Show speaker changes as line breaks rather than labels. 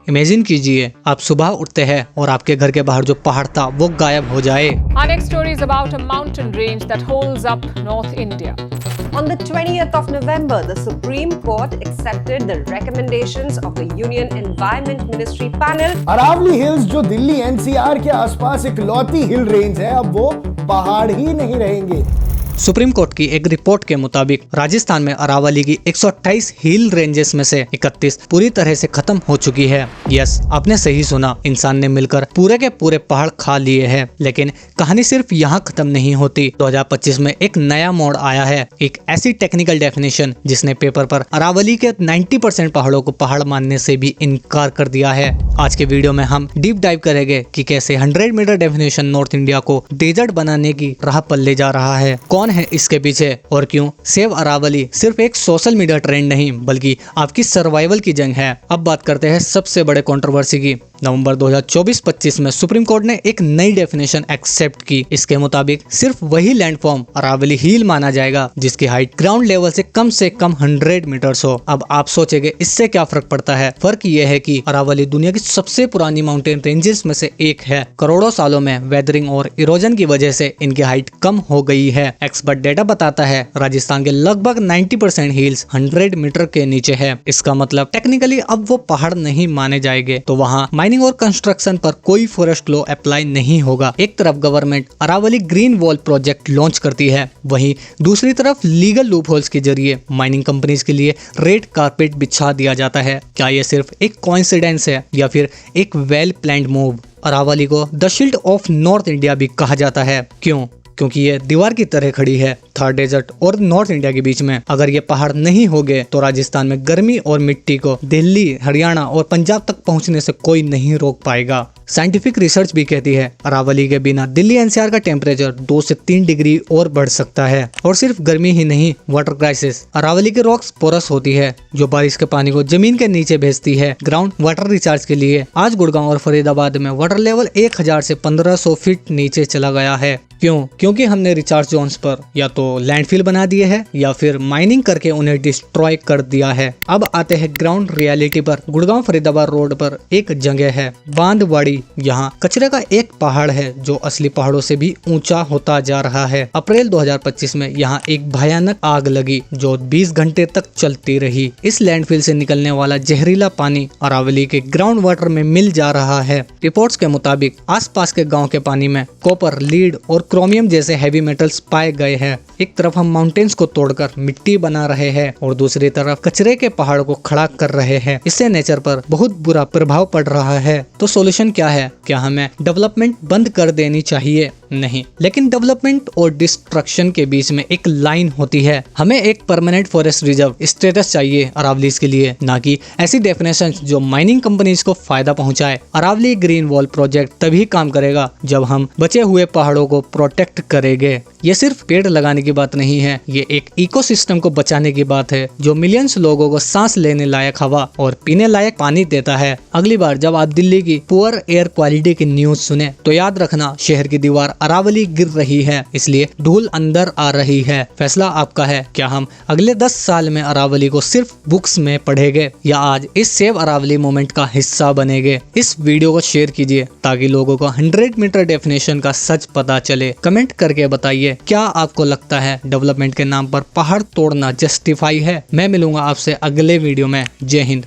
Imagine कीजिए आप सुबह उठते हैं और आपके घर के बाहर जो पहाड़ था वो गायब हो जाए।
Our next story is about a mountain range that holds up North India.
On the 20th of November, the Supreme Court accepted the recommendations of the Union Environment Ministry panel.
Aravalli hills जो Delhi NCR के आसपास इकलौती hill range है, अब वो पहाड़ ही नहीं रहेंगे।
सुप्रीम कोर्ट की एक रिपोर्ट के मुताबिक राजस्थान में अरावली की 128 हिल रेंजेस में से 31 पूरी तरह से खत्म हो चुकी है। यस, आपने सही सुना, इंसान ने मिलकर पूरे के पूरे पहाड़ खा लिए हैं। लेकिन कहानी सिर्फ यहाँ खत्म नहीं होती। 2025 में एक नया मोड़ आया है, एक ऐसी टेक्निकल डेफिनेशन जिसने पेपर पर अरावली के 90% पहाड़ों को पहाड़ मानने से भी इनकार कर दिया है। आज के वीडियो में हम डीप डाइव करेंगे कि कैसे 100 मीटर डेफिनेशन नॉर्थ इंडिया को डेजर्ट बनाने की राह पर ले जा रहा है, कौन है इसके पीछे और क्यों सेव अरावली सिर्फ एक सोशल मीडिया ट्रेंड नहीं बल्कि आपकी सर्वाइवल की जंग है। अब बात करते हैं सबसे बड़े कंट्रोवर्सी की। नवंबर 2024-25 में सुप्रीम कोर्ट ने एक नई डेफिनेशन एक्सेप्ट की। इसके मुताबिक सिर्फ वही लैंडफॉर्म अरावली हिल माना जाएगा जिसकी हाइट ग्राउंड लेवल से कम 100 मीटर्स हो। अब आप सोचेंगे इससे क्या फर्क पड़ता है? फर्क ये है कि अरावली दुनिया की सबसे पुरानी माउंटेन रेंजेस में से एक है। करोड़ों सालों में वेदरिंग और इरोजन की वजह से इनकी हाइट कम हो गई है। एक्सपर्ट डेटा बताता है राजस्थान के लगभग 90% हिल्स 100 मीटर के नीचे है। इसका मतलब टेक्निकली अब वो पहाड़ नहीं माने जाएंगे। तो वहाँ माइनिंग और कंस्ट्रक्शन पर कोई फॉरेस्ट लॉ अप्लाई नहीं होगा। एक तरफ government Aravalli green wall project launch करती है, वहीं दूसरी तरफ लीगल लूप होल्स के जरिए माइनिंग कंपनीज के लिए रेड कारपेट बिछा दिया जाता है। क्या ये सिर्फ एक कोइंसिडेंस है या फिर एक वेल प्लान्ड मूव? अरावली को the shield of North India भी कहा जाता है। क्यों? क्योंकि ये दीवार की तरह खड़ी है थार डेजर्ट और नॉर्थ इंडिया के बीच में। अगर ये पहाड़ नहीं होंगे तो राजस्थान में गर्मी और मिट्टी को दिल्ली, हरियाणा और पंजाब तक पहुंचने से कोई नहीं रोक पाएगा। साइंटिफिक रिसर्च भी कहती है अरावली के बिना दिल्ली एनसीआर का टेम्परेचर 2 से 3 डिग्री और बढ़ सकता है। और सिर्फ गर्मी ही नहीं, वाटर क्राइसिस। अरावली के रॉक्स पोरस होती है जो बारिश के पानी को जमीन के नीचे भेजती है ग्राउंड वाटर रिचार्ज के लिए। आज गुड़गांव और फरीदाबाद में वाटर लेवल 1000 से 1500 फीट नीचे चला गया है। क्यों? क्योंकि हमने रिचार्ज जोन्स पर या तो लैंडफिल बना दिए है या फिर माइनिंग करके उन्हें डिस्ट्रॉय कर दिया है। अब आते हैं ग्राउंड रियलिटी पर। गुड़गांव फरीदाबाद रोड पर एक जगह है बांदवाड़ी। यहाँ कचरे का एक पहाड़ है जो असली पहाड़ों से भी ऊंचा होता जा रहा है। अप्रैल 2025 में यहाँ एक भयानक आग लगी जो 20 घंटे तक चलती रही। इस लैंडफिल से निकलने वाला जहरीला पानी अरावली के ग्राउंड वाटर में मिल जा रहा है। रिपोर्ट्स के मुताबिक आसपास के गांव के पानी में कॉपर, लीड और क्रोमियम जैसे हैवी मेटल्स पाए गए हैं। एक तरफ हम माउंटेन्स को तोड़कर मिट्टी बना रहे हैं और दूसरी तरफ कचरे के पहाड़ को खड़ा कर रहे हैं। इससे नेचर पर बहुत बुरा प्रभाव पड़ रहा है। तो सॉल्यूशन क्या है? क्या हमें डेवलपमेंट बंद कर देनी चाहिए? नहीं, लेकिन डेवलपमेंट और डिस्ट्रक्शन के बीच में एक लाइन होती है। हमें एक परमानेंट फॉरेस्ट रिजर्व स्टेटस चाहिए अरावलीज के लिए, ना कि ऐसी डेफिनेशन जो माइनिंग कंपनीज को फायदा पहुंचाए। अरावली ग्रीन वॉल प्रोजेक्ट तभी काम करेगा जब हम बचे हुए पहाड़ों को प्रोटेक्ट करेंगे। ये सिर्फ पेड़ लगाने की बात नहीं है, ये एक इकोसिस्टम को बचाने की बात है जो मिलियंस लोगों को सांस लेने लायक हवा और पीने लायक पानी देता है। अगली बार जब आप दिल्ली की पुअर एयर क्वालिटी की न्यूज सुने तो याद रखना शहर की दीवार अरावली गिर रही है, इसलिए धूल अंदर आ रही है। फैसला आपका है। क्या हम अगले 10 साल में अरावली को सिर्फ बुक्स में पढ़ेंगे या आज इस सेव अरावली मूवमेंट का हिस्सा बनेंगे? इस वीडियो को शेयर कीजिए ताकि लोगों को 100 मीटर डेफिनेशन का सच पता चले। कमेंट करके बताइए क्या आपको लगता है डेवलपमेंट के नाम पर पहाड़ तोड़ना जस्टिफाई है? मैं मिलूंगा आपसे अगले वीडियो में। जय हिंद।